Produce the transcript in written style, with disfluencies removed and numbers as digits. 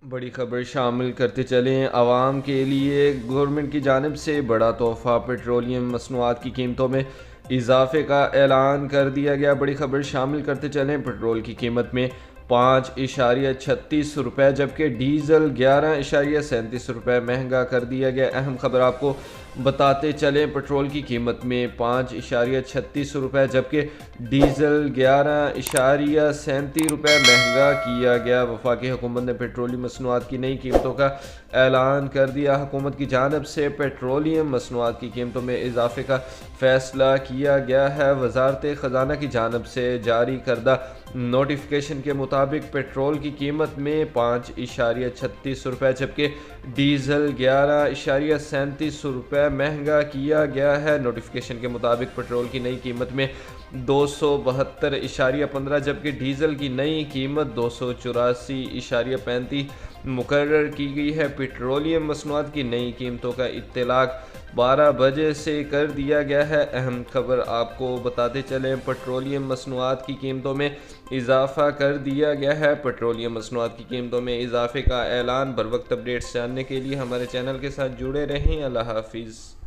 बड़ी खबर शामिल करते चलें। आवाम के लिए गवर्नमेंट की जानिब से बड़ा तोहफ़ा, पेट्रोलियम मसनूआत की कीमतों में इजाफे का ऐलान कर दिया गया। बड़ी खबर शामिल करते चलें। पेट्रोल की कीमत में 5.36 रुपये जबकि डीज़ल 11.37 रुपये महंगा कर दिया गया। अहम खबर आपको बताते चलें। पेट्रोल की कीमत में 5.36 रुपये जबकि डीज़ल 11.37 रुपये महंगा किया गया। वफाकी हुकूमत ने पेट्रोलियम मसनूआत की नई कीमतों का ऐलान कर दिया। हुकूमत की जानिब से पेट्रोलियम मसनूआत की कीमतों में इजाफे का फ़ैसला किया गया है। वजारत ख़जाना की जानिब से जारी करदा नोटिफिकेशन के मुताबिक पेट्रोल की कीमत में 5.36 रुपये जबकि डीज़ल 11.37 रुपये महंगा किया गया है। नोटिफिकेशन के मुताबिक पेट्रोल की नई कीमत में 272.15 जबकि डीज़ल की नई कीमत 284.35 मुकर्रर की गई है। पेट्रोलियम मसनूआत की नई कीमतों का इत्तलाक 12 बजे से कर दिया गया है। अहम खबर आपको बताते चलें। पेट्रोलियम मसनूआत की कीमतों में इजाफा कर दिया गया है। पेट्रोलियम मसनूआत की कीमतों में इजाफे का ऐलान। बर वक्त अपडेट्स जानने के लिए हमारे चैनल के साथ जुड़े रहें। अल्लाह हाफिज़।